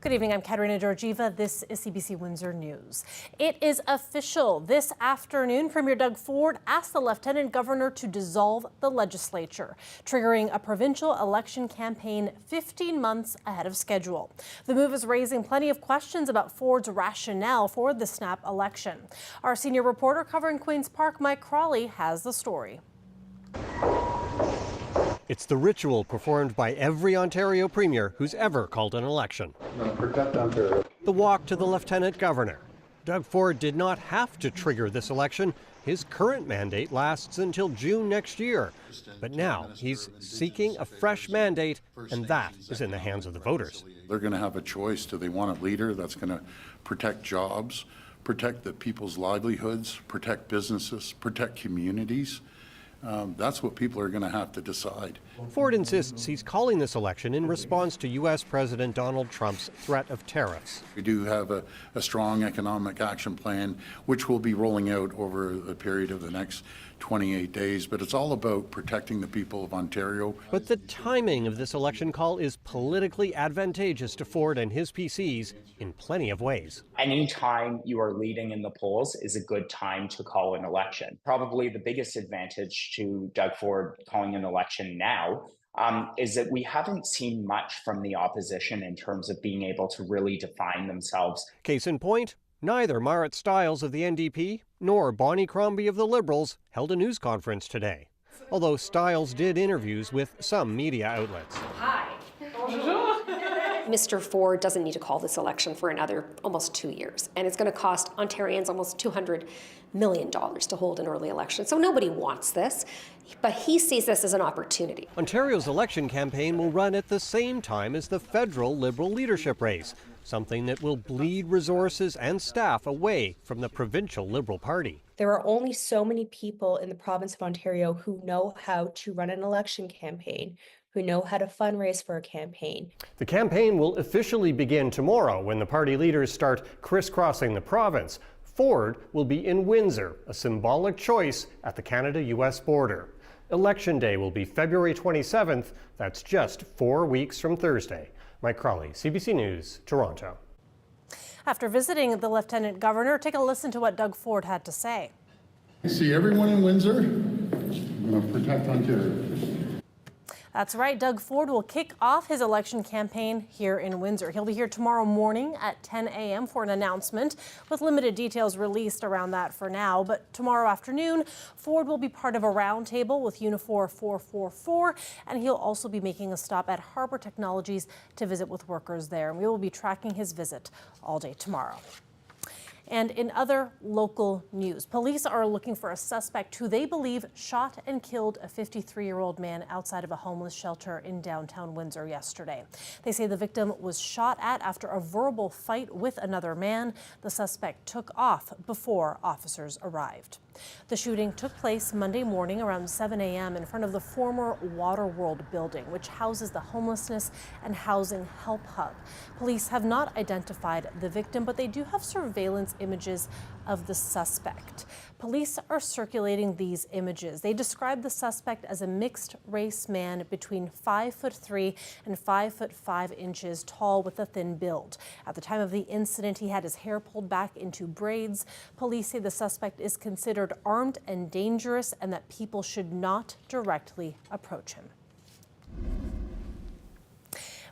Good evening, I'm Katerina Georgieva. This is CBC Windsor News. It is official. This afternoon, Premier Doug Ford asked the Lieutenant Governor to dissolve the legislature, triggering a provincial election campaign 15 months ahead of schedule. The move is raising plenty of questions about Ford's rationale for the snap election. Our senior reporter covering Queen's Park, Mike Crawley, has the story. It's the ritual performed by every Ontario premier who's ever called an election. The walk to the Lieutenant Governor. Doug Ford did not have to trigger this election. His current mandate lasts until June next year. But now he's seeking a fresh mandate, and that is in the hands of the voters. They're going to have a choice. Do they want a leader that's going to protect jobs, protect the people's livelihoods, protect businesses, protect communities? That's what people are going to have to decide. Ford insists he's calling this election in response to U.S. President Donald Trump's threat of tariffs. We do have a strong economic action plan, which we'll be rolling out over the period of the next 28 days, but it's all about protecting the people of Ontario. But the timing of this election call is politically advantageous to Ford and his PCs in plenty of ways. Anytime you are leading in the polls is a good time to call an election. Probably the biggest advantage to Doug Ford calling an election now is that we haven't seen much from the opposition in terms of being able to really define themselves. Case in point, neither Marit Stiles of the NDP nor Bonnie Crombie of the Liberals held a news conference today, although Stiles did interviews with some media outlets. Hi. Mr. Ford doesn't need to call this election for another almost 2 years, and it's going to cost Ontarians almost $200 million to hold an early election. So nobody wants this, but he sees this as an opportunity. Ontario's election campaign will run at the same time as the federal Liberal leadership race, something that will bleed resources and staff away from the provincial Liberal Party. There are only so many people in the province of Ontario who know how to run an election campaign, who know how to fundraise for a campaign. The campaign will officially begin tomorrow when the party leaders start crisscrossing the province. Ford will be in Windsor, a symbolic choice at the Canada-US border. Election Day will be February 27th. That's just 4 weeks from Thursday. Mike Crawley, CBC News, Toronto. After visiting the Lieutenant Governor, take a listen to what Doug Ford had to say. I see everyone in Windsor. I'm going to protect Ontario. That's right. Doug Ford will kick off his election campaign here in Windsor. He'll be here tomorrow morning at 10 a.m. for an announcement, with limited details released around that for now. But tomorrow afternoon, Ford will be part of a roundtable with Unifor 444, and he'll also be making a stop at Harbour Technologies to visit with workers there. And we will be tracking his visit all day tomorrow. And in other local news, police are looking for a suspect who they believe shot and killed a 53-year-old man outside of a homeless shelter in downtown Windsor yesterday. They say the victim was shot at after a verbal fight with another man. The suspect took off before officers arrived. The shooting took place Monday morning around 7 a.m. in front of the former Waterworld building, which houses the homelessness and housing help hub. Police have not identified the victim, but they do have surveillance images of the suspect. Police are circulating these images. They describe the suspect as a mixed-race man between 5'3" and 5'5" tall with a thin build. At the time of the incident, he had his hair pulled back into braids. Police say the suspect is considered armed and dangerous and that people should not directly approach him.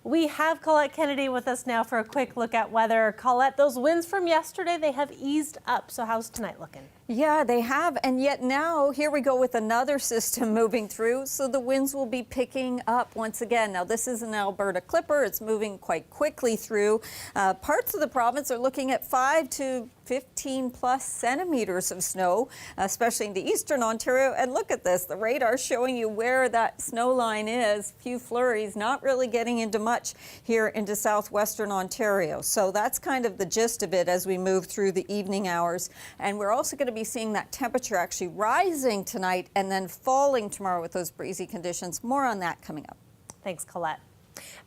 We have Colette Kennedy with us now for a quick look at weather. Colette, those winds from yesterday, they have eased up. So how's tonight looking? Yeah, they have. And yet now, here we go with another system moving through. So the winds will be picking up once again. Now, this is an Alberta Clipper. It's moving quite quickly through. Parts of the province are looking at 5 to 15 plus centimeters of snow, especially in the eastern Ontario. And look at this, the radar showing you where that snow line is. Few flurries, not really getting into much here into southwestern Ontario. So that's kind of the gist of it as we move through the evening hours. And we're also going to be seeing that temperature actually rising tonight and then falling tomorrow with those breezy conditions. More on that coming up. Thanks, Colette.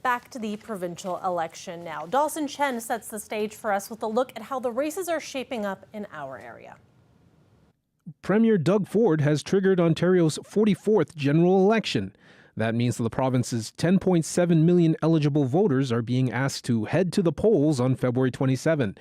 Back to the provincial election now. Dawson Chen sets the stage for us with a look at how the races are shaping up in our area. Premier Doug Ford has triggered Ontario's 44th general election. That means the province's 10.7 million eligible voters are being asked to head to the polls on February 27.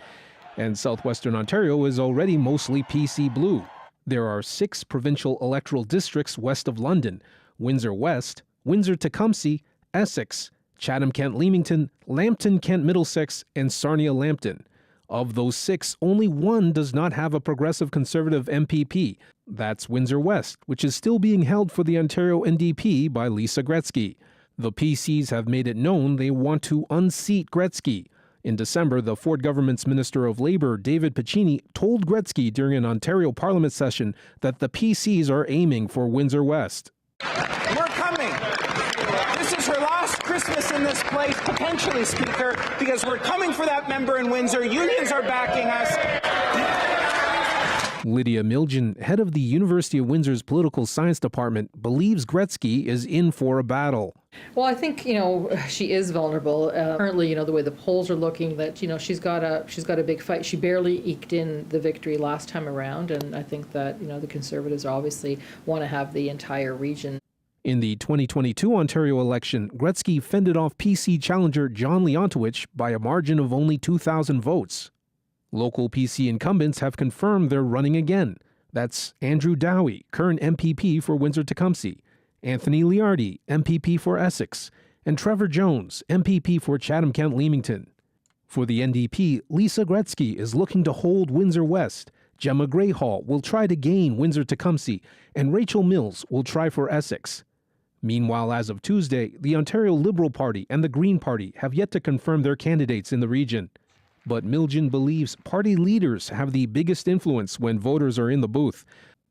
And southwestern Ontario is already mostly PC blue. There are 6 provincial electoral districts west of London: Windsor West, Windsor-Tecumseh, Essex, Chatham-Kent-Leamington, Lambton-Kent-Middlesex, and Sarnia-Lambton. Of those 6, only one does not have a progressive Conservative MPP. That's Windsor West, which is still being held for the Ontario NDP by Lisa Gretzky. The PCs have made it known they want to unseat Gretzky. In December, the Ford government's Minister of Labour, David Piccini, told Gretzky during an Ontario Parliament session that the PCs are aiming for Windsor West. We're coming. This is her last Christmas in this place, potentially, Speaker, because we're coming for that member in Windsor. Unions are backing us. Lydia Miljan, head of the University of Windsor's Political Science Department, believes Gretzky is in for a battle. Well, I think, she is vulnerable. Currently, the way the polls are looking, that, she's got a big fight. She barely eked in the victory last time around, and I think that, the Conservatives obviously want to have the entire region. In the 2022 Ontario election, Gretzky fended off PC challenger John Leontowicz by a margin of only 2,000 votes. Local PC incumbents have confirmed they're running again. That's Andrew Dowie, current MPP for Windsor-Tecumseh, Anthony Liardi, MPP for Essex, and Trevor Jones, MPP for Chatham-Kent-Leamington. For the NDP, Lisa Gretzky is looking to hold Windsor West. Gemma Greyhall will try to gain Windsor-Tecumseh, and Rachel Mills will try for Essex. Meanwhile, as of Tuesday, the Ontario Liberal Party and the Green Party have yet to confirm their candidates in the region. But Miljan believes party leaders have the biggest influence when voters are in the booth.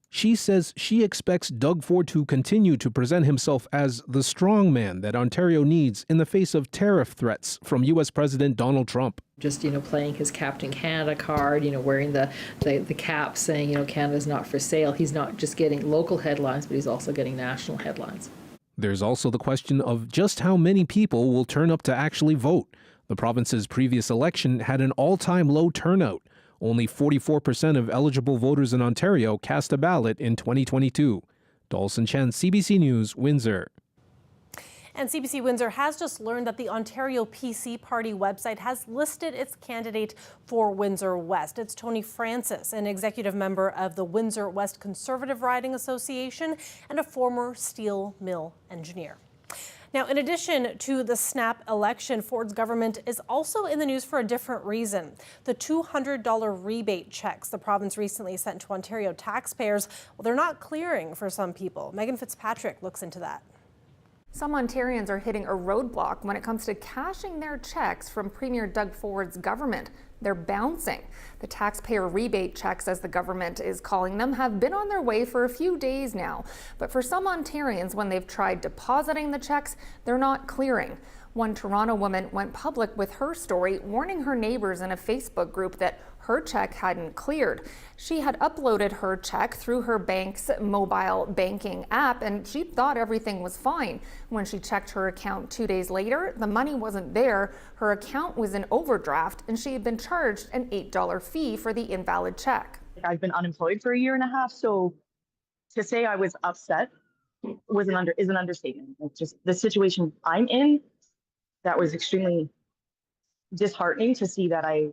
She says she expects Doug Ford to continue to present himself as the strong man that Ontario needs in the face of tariff threats from U.S. President Donald Trump. Just, playing his Captain Canada card, wearing the cap saying, Canada's not for sale. He's not just getting local headlines, but he's also getting national headlines. There's also the question of just how many people will turn up to actually vote. The province's previous election had an all-time low turnout. Only 44% of eligible voters in Ontario cast a ballot in 2022. Dawson Chen, CBC News, Windsor. And CBC Windsor has just learned that the Ontario PC Party website has listed its candidate for Windsor West. It's Tony Francis, an executive member of the Windsor West Conservative Riding Association and a former steel mill engineer. Now, in addition to the snap election, Ford's government is also in the news for a different reason. The $200 rebate checks the province recently sent to Ontario taxpayers, well, they're not clearing for some people. Megan Fitzpatrick looks into that. Some Ontarians are hitting a roadblock when it comes to cashing their checks from Premier Doug Ford's government. They're bouncing. The taxpayer rebate checks, as the government is calling them, have been on their way for a few days now. But for some Ontarians, when they've tried depositing the checks, they're not clearing. One Toronto woman went public with her story, warning her neighbors in a Facebook group that her check hadn't cleared. She had uploaded her check through her bank's mobile banking app, and she thought everything was fine. When she checked her account 2 days later, the money wasn't there. Her account was in overdraft, and she had been charged an $8 fee for the invalid check. I've been unemployed for a year and a half, so to say I was upset is an understatement. It's just the situation I'm in. That was extremely disheartening to see that I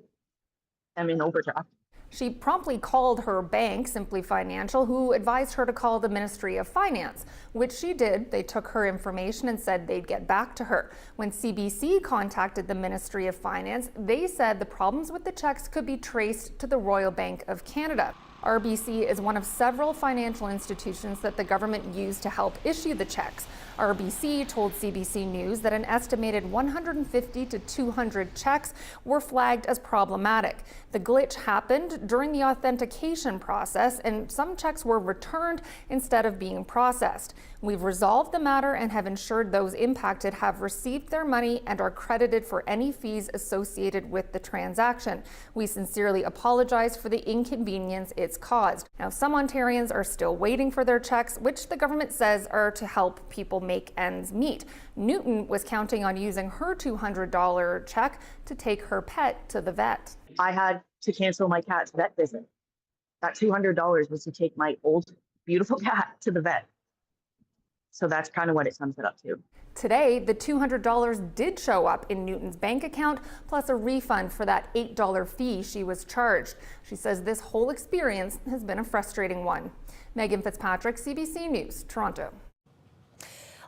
am in overdraft. She promptly called her bank, Simply Financial, who advised her to call the Ministry of Finance, which she did. They took her information and said they'd get back to her. When CBC contacted the Ministry of Finance, they said the problems with the checks could be traced to the Royal Bank of Canada. RBC is one of several financial institutions that the government used to help issue the checks. RBC told CBC News that an estimated 150 to 200 checks were flagged as problematic. The glitch happened during the authentication process, and some checks were returned instead of being processed. We've resolved the matter and have ensured those impacted have received their money and are credited for any fees associated with the transaction. We sincerely apologize for the inconvenience it's caused. Now, some Ontarians are still waiting for their checks, which the government says are to help people make ends meet. Newton was counting on using her $200 check to take her pet to the vet. I had to cancel my cat's vet visit. That $200 was to take my old, beautiful cat to the vet. So that's kind of what it sums it up to. Today, the $200 did show up in Newton's bank account, plus a refund for that $8 fee she was charged. She says this whole experience has been a frustrating one. Megan Fitzpatrick, CBC News, Toronto.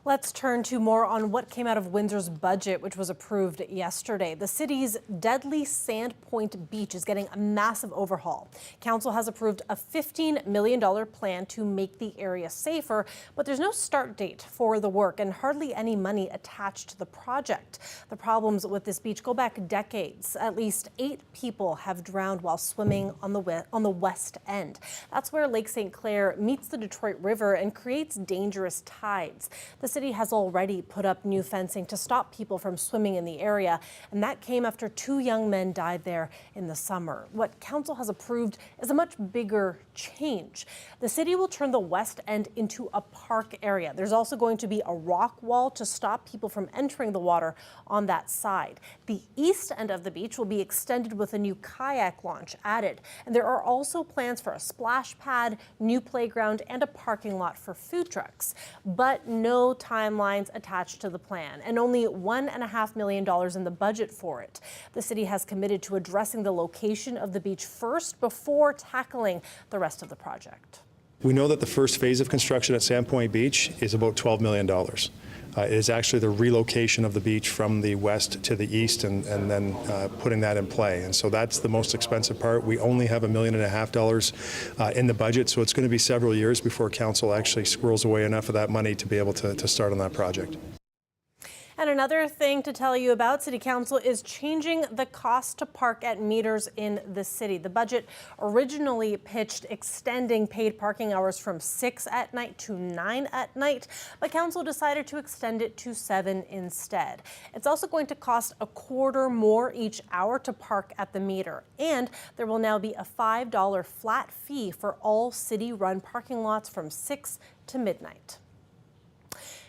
Let's turn to more on what came out of Windsor's budget, which was approved yesterday. The city's deadly Sandpoint Beach is getting a massive overhaul. Council has approved a $15 million plan to make the area safer, but there's no start date for the work and hardly any money attached to the project. The problems with this beach go back decades. At least 8 people have drowned while swimming on the west end. That's where Lake St. Clair meets the Detroit River and creates dangerous tides. The city has already put up new fencing to stop people from swimming in the area, and that came after 2 young men died there in the summer. What council has approved is a much bigger change. The city will turn the west end into a park area. There's also going to be a rock wall to stop people from entering the water on that side. The east end of the beach will be extended with a new kayak launch added, and there are also plans for a splash pad, new playground, and a parking lot for food trucks. But no timelines attached to the plan, and only $1.5 million in the budget for it. The city has committed to addressing the location of the beach first before tackling the rest of the project. We know that the first phase of construction at Sandpoint Beach is about $12 million. It is actually the relocation of the beach from the west to the east and then putting that in play. And so that's the most expensive part. We only have $1.5 million in the budget, so it's going to be several years before council actually squirrels away enough of that money to be able to start on that project. And another thing to tell you about, City Council is changing the cost to park at meters in the city. The budget originally pitched extending paid parking hours from 6 at night to 9 at night, but Council decided to extend it to 7 instead. It's also going to cost $0.25 more each hour to park at the meter, and there will now be a $5 flat fee for all city-run parking lots from 6 to midnight.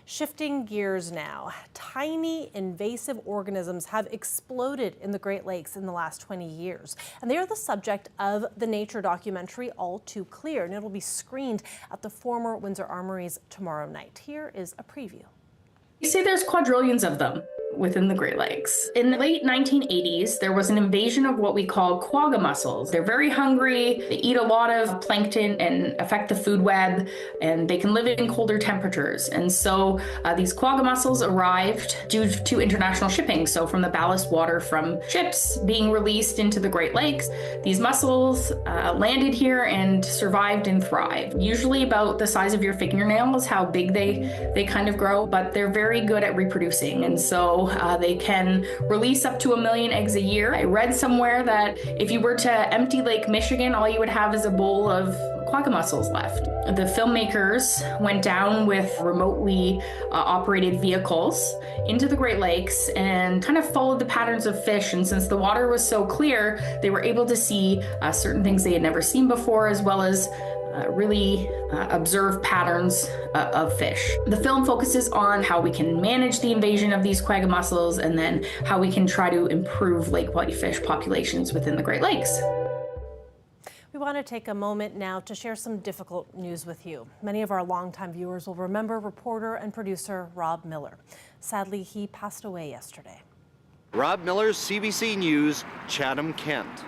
Shifting gears now, tiny invasive organisms have exploded in the Great Lakes in the last 20 years, and they are the subject of the nature documentary All Too Clear, and it'll be screened at the former Windsor Armories tomorrow night. Here is a preview. You say there's quadrillions of them within the Great Lakes. In the late 1980s, there was an invasion of what we call quagga mussels. They're very hungry, they eat a lot of plankton and affect the food web, and they can live in colder temperatures. And so these quagga mussels arrived due to international shipping. So from the ballast water from ships being released into the Great Lakes, these mussels landed here and survived and thrived. Usually about the size of your fingernail is how big they kind of grow, but they're very good at reproducing. And so they can release up to 1 million eggs a year. I read somewhere that if you were to empty Lake Michigan, all you would have is a bowl of quagga mussels left. The filmmakers went down with remotely operated vehicles into the Great Lakes and kind of followed the patterns of fish. And since the water was so clear, they were able to see certain things they had never seen before, as well as really observe patterns of fish. The film focuses on how we can manage the invasion of these quagga mussels and then how we can try to improve lake whitefish populations within the Great Lakes. We want to take a moment now to share some difficult news with you. Many of our longtime viewers will remember reporter and producer Rob Miller. Sadly, he passed away yesterday. Rob Miller's CBC News, Chatham, Kent.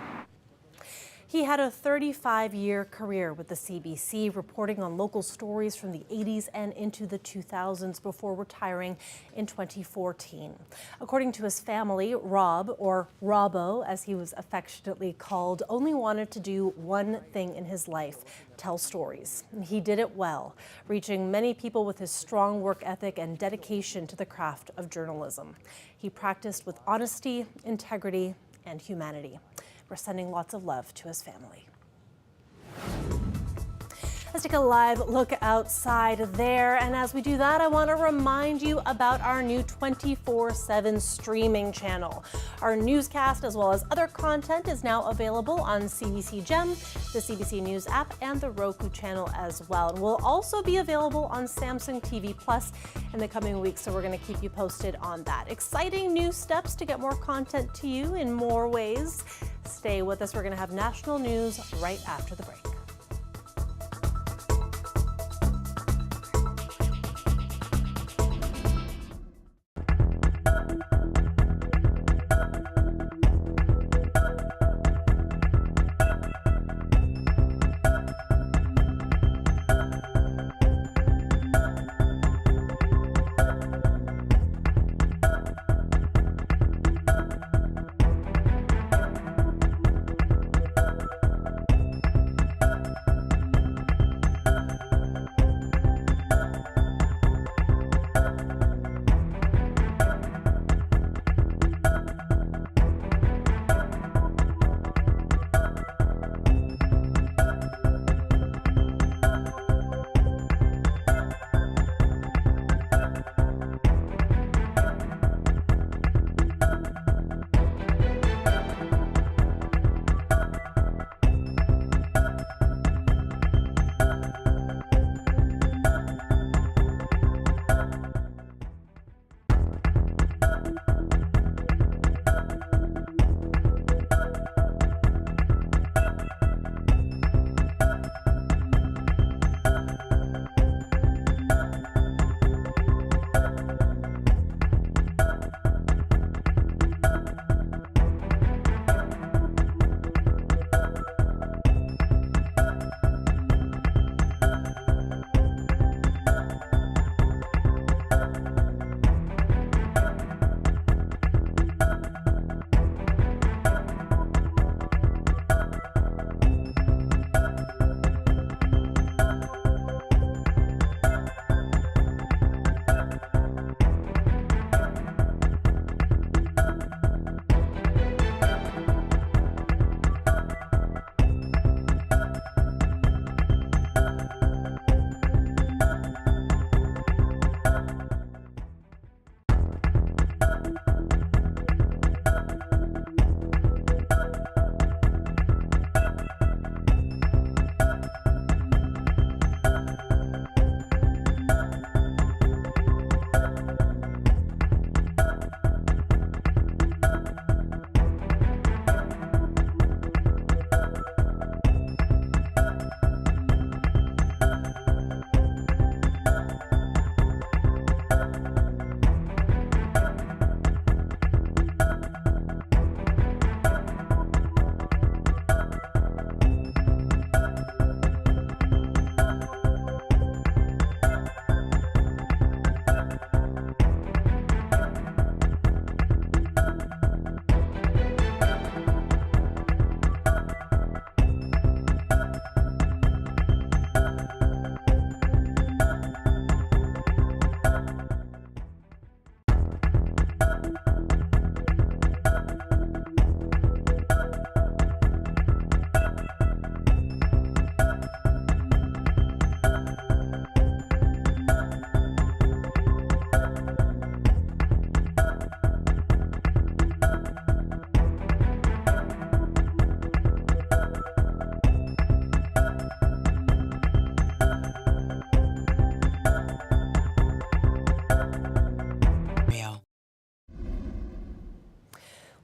He had a 35-year career with the CBC, reporting on local stories from the 80s and into the 2000s before retiring in 2014. According to his family, Rob, or Robbo as he was affectionately called, only wanted to do one thing in his life: tell stories. And he did it well, reaching many people with his strong work ethic and dedication to the craft of journalism. He practiced with honesty, integrity, and humanity. We're sending lots of love to his family. Let's take a live look outside there. And as we do that, I want to remind you about our new 24/7 streaming channel. Our newscast, as well as other content, is now available on CBC Gem, the CBC News app, and the Roku channel as well. And we'll also be available on Samsung TV Plus in the coming weeks, so we're going to keep you posted on that. Exciting new steps to get more content to you in more ways. Stay with us. We're going to have national news right after the break.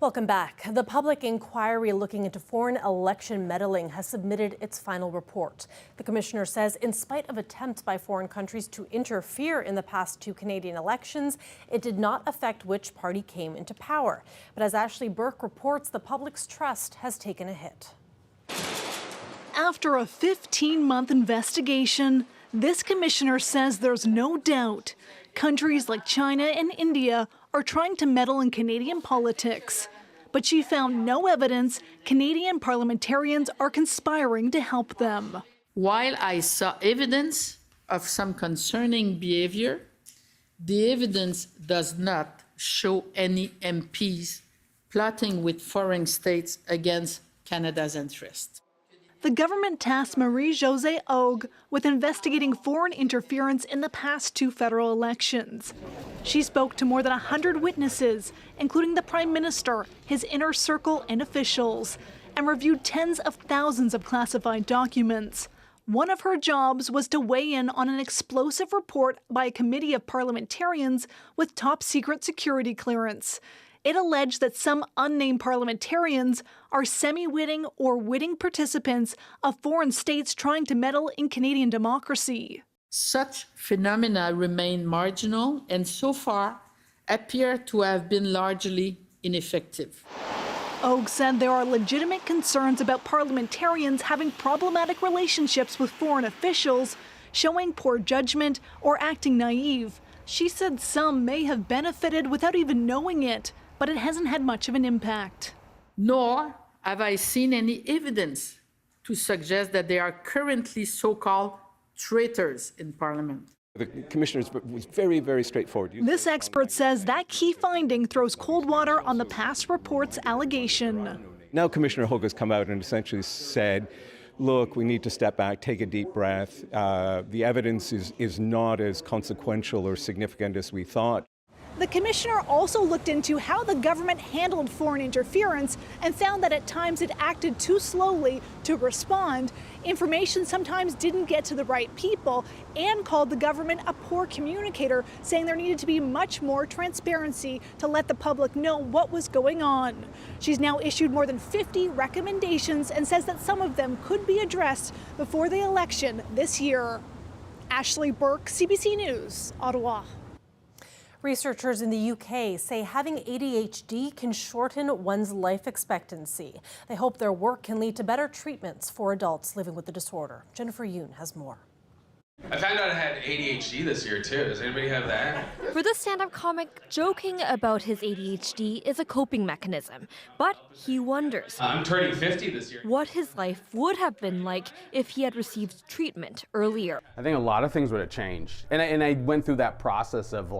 Welcome back. The public inquiry looking into foreign election meddling has submitted its final report. The commissioner says in spite of attempts by foreign countries to interfere in the past 2 Canadian elections, it did not affect which party came into power. But as Ashley Burke reports, the public's trust has taken a hit. After a 15-month investigation, this commissioner says there's no doubt countries like China and India are trying to meddle in Canadian politics. But she found no evidence Canadian parliamentarians are conspiring to help them. While I saw evidence of some concerning behavior, the evidence does not show any MPs plotting with foreign states against Canada's interests. The government tasked Marie-Josée Augue with investigating foreign interference in the past 2 federal elections. She spoke to more than 100 witnesses, including the Prime Minister, his inner circle, and officials, and reviewed tens of thousands of classified documents. One of her jobs was to weigh in on an explosive report by a committee of parliamentarians with top-secret security clearance. It alleged that some unnamed parliamentarians are semi-witting or witting participants of foreign states trying to meddle in Canadian democracy. Such phenomena remain marginal and so far appear to have been largely ineffective. Augue said there are legitimate concerns about parliamentarians having problematic relationships with foreign officials, showing poor judgment, or acting naive. She said some may have benefited without even knowing it, but it hasn't had much of an impact. Nor have I seen any evidence to suggest that there are currently so-called traitors in Parliament. The commissioner was very, very straightforward. This expert says that key finding throws cold water on the past report's allegation. Now Commissioner Augue has come out and essentially said, look, we need to step back, take a deep breath. The evidence is not as consequential or significant as we thought. The commissioner also looked into how the government handled foreign interference and found that at times it acted too slowly to respond. Information sometimes didn't get to the right people, and called the government a poor communicator, saying there needed to be much more transparency to let the public know what was going on. She's now issued more than 50 recommendations and says that some of them could be addressed before the election this year. Ashley Burke, CBC News, Ottawa. Researchers in the UK say having ADHD can shorten one's life expectancy. They hope their work can lead to better treatments for adults living with the disorder. Jennifer Yoon has more. I found out I had ADHD this year too. Does anybody have that? For the stand-up comic, joking about his ADHD is a coping mechanism. But he wonders, I'm turning 50 this year, what his life would have been like if he had received treatment earlier. I think a lot of things would have changed. And I went through that process of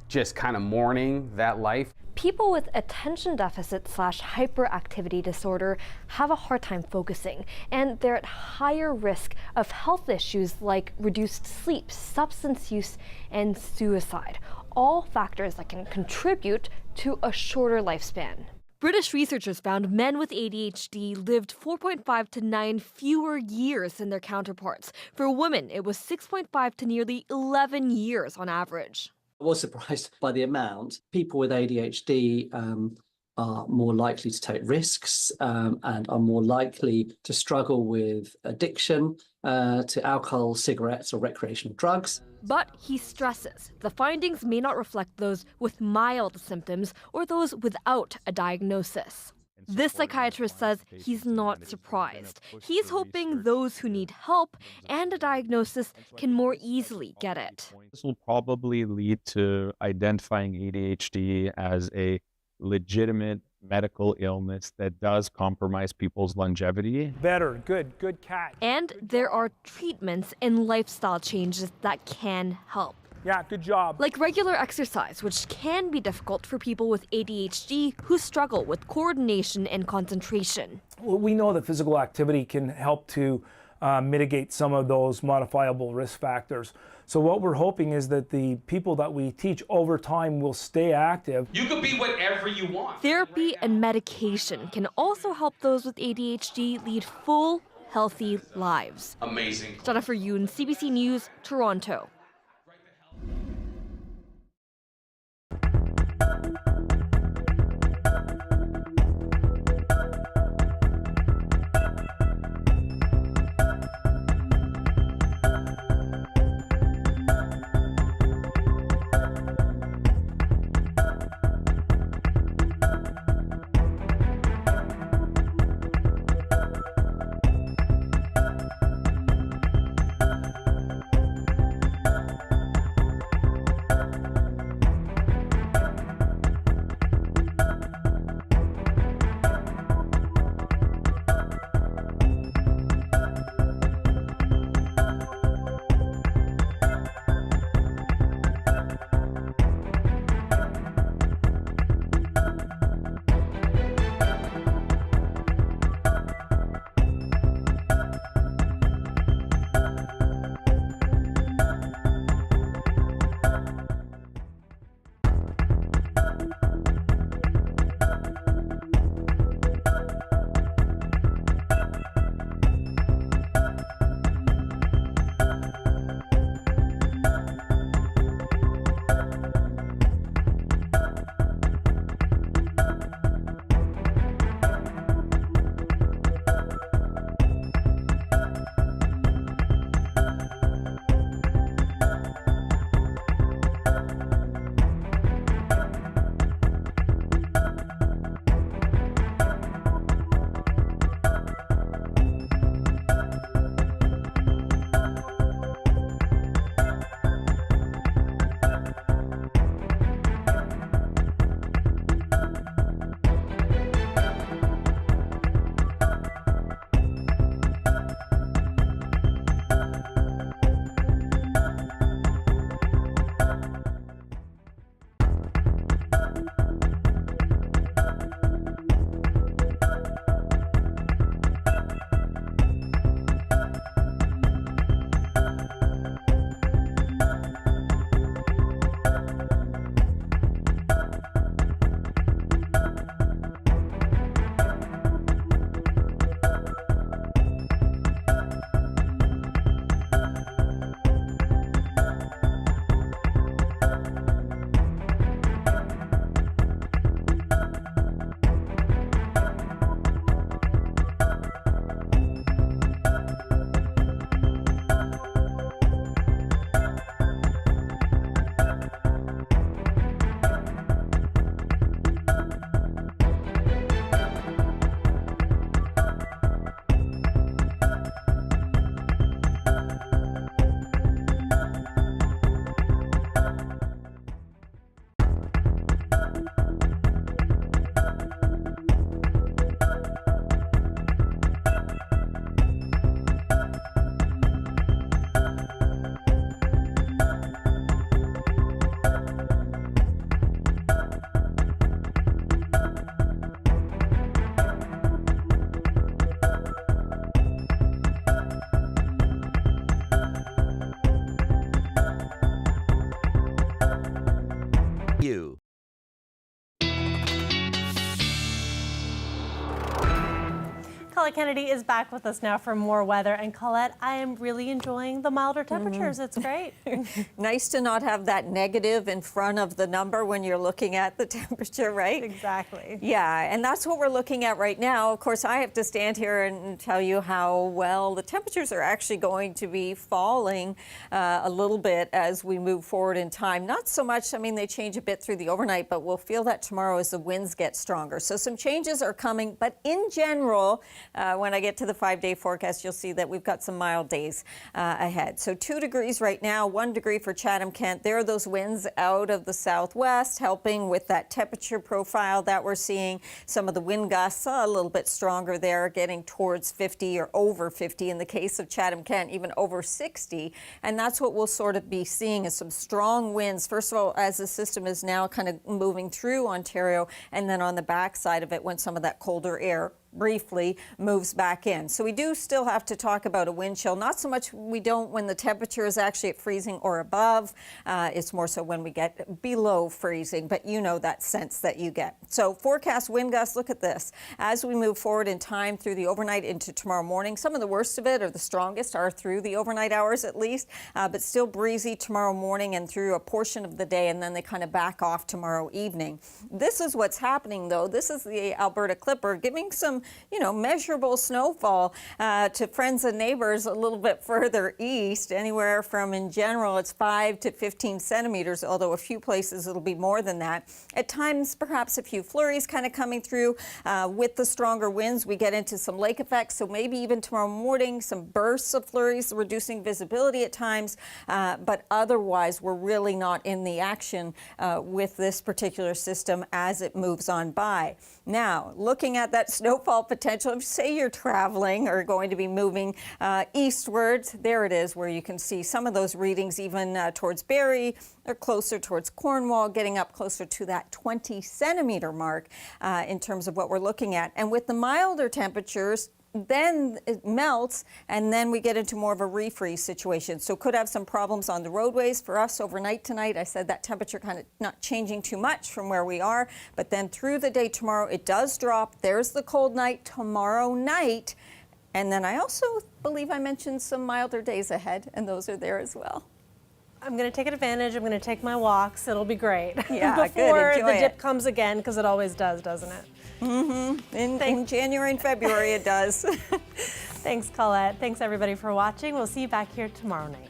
just kind of mourning that life. People with attention deficit / hyperactivity disorder have a hard time focusing, and they're at higher risk of health issues like reduced sleep, substance use, and suicide, all factors that can contribute to a shorter lifespan. British researchers found men with ADHD lived 4.5 to 9 fewer years than their counterparts. For women, it was 6.5 to nearly 11 years on average. I was surprised by the amount. People with ADHD are more likely to take risks and are more likely to struggle with addiction to alcohol, cigarettes, or recreational drugs. But he stresses the findings may not reflect those with mild symptoms or those without a diagnosis. This psychiatrist says he's not surprised. He's hoping those who need help and a diagnosis can more easily get it. This will probably lead to identifying ADHD as a legitimate medical illness that does compromise people's longevity. Better, good cat. And there are treatments and lifestyle changes that can help. Yeah, good job. Like regular exercise, which can be difficult for people with ADHD who struggle with coordination and concentration. Well, we know that physical activity can help to mitigate some of those modifiable risk factors. So what we're hoping is that the people that we teach over time will stay active. You could be whatever you want. Therapy and medication can also help those with ADHD lead full, healthy lives. Amazing. Jennifer Yoon, CBC News, Toronto. You. Colette Kennedy is back with us now for more weather. And Colette, I am really enjoying the milder temperatures. It's great. Nice to not have that negative in front of the number when you're looking at the temperature, right? Exactly. Yeah, and that's what we're looking at right now. Of course, I have to stand here and tell you how well the temperatures are actually going to be falling a little bit as we move forward in time. Not so much, I mean, they change a bit through the overnight, but we'll feel that tomorrow as the winds get stronger. So some changes are coming, but in general, when I get to the 5-day forecast, you'll see that we've got some mild days ahead. So 2 degrees right now, 1 degree for Chatham-Kent. There are those winds out of the southwest helping with that temperature profile that we're seeing. Some of the wind gusts a little bit stronger there, getting towards 50 or over 50 in the case of Chatham-Kent, even over 60. And that's what we'll sort of be seeing is some strong winds. First of all, as the system is now kind of moving through Ontario, and then on the backside of it when some of that colder air briefly moves back in. So we do still have to talk about a wind chill. Not so much we don't when the temperature is actually at freezing or above. It's more so when we get below freezing, but you know that sense that you get. So forecast wind gusts, look at this. As we move forward in time through the overnight into tomorrow morning, some of the worst of it or the strongest are through the overnight hours at least, but still breezy tomorrow morning and through a portion of the day, and then they kind of back off tomorrow evening. This is what's happening though. This is the Alberta Clipper giving some measurable snowfall to friends and neighbors a little bit further east, anywhere from, in general, it's 5 to 15 centimeters, although a few places it'll be more than that. At times, perhaps a few flurries kind of coming through. With the stronger winds, we get into some lake effects, so maybe even tomorrow morning, some bursts of flurries, reducing visibility at times, but otherwise, we're really not in the action with this particular system as it moves on by. Now, looking at that snowfall potential, if say you're traveling or going to be moving eastwards, there it is where you can see some of those readings even towards Barrie or closer towards Cornwall, getting up closer to that 20 centimeter mark in terms of what we're looking at. And with the milder temperatures, then it melts and then we get into more of a refreeze situation. So could have some problems on the roadways for us overnight tonight. I said that temperature kind of not changing too much from where we are, but then through the day tomorrow it does drop. There's the cold night tomorrow night. And then I also believe I mentioned some milder days ahead, and those are there as well. I'm going to take advantage. I'm going to take my walks. It'll be great. Yeah, Before good. the dip comes again, because it always does, doesn't it? Mm-hmm. In January and February it does. Thanks, Colette. Thanks, everybody, for watching. We'll see you back here tomorrow night.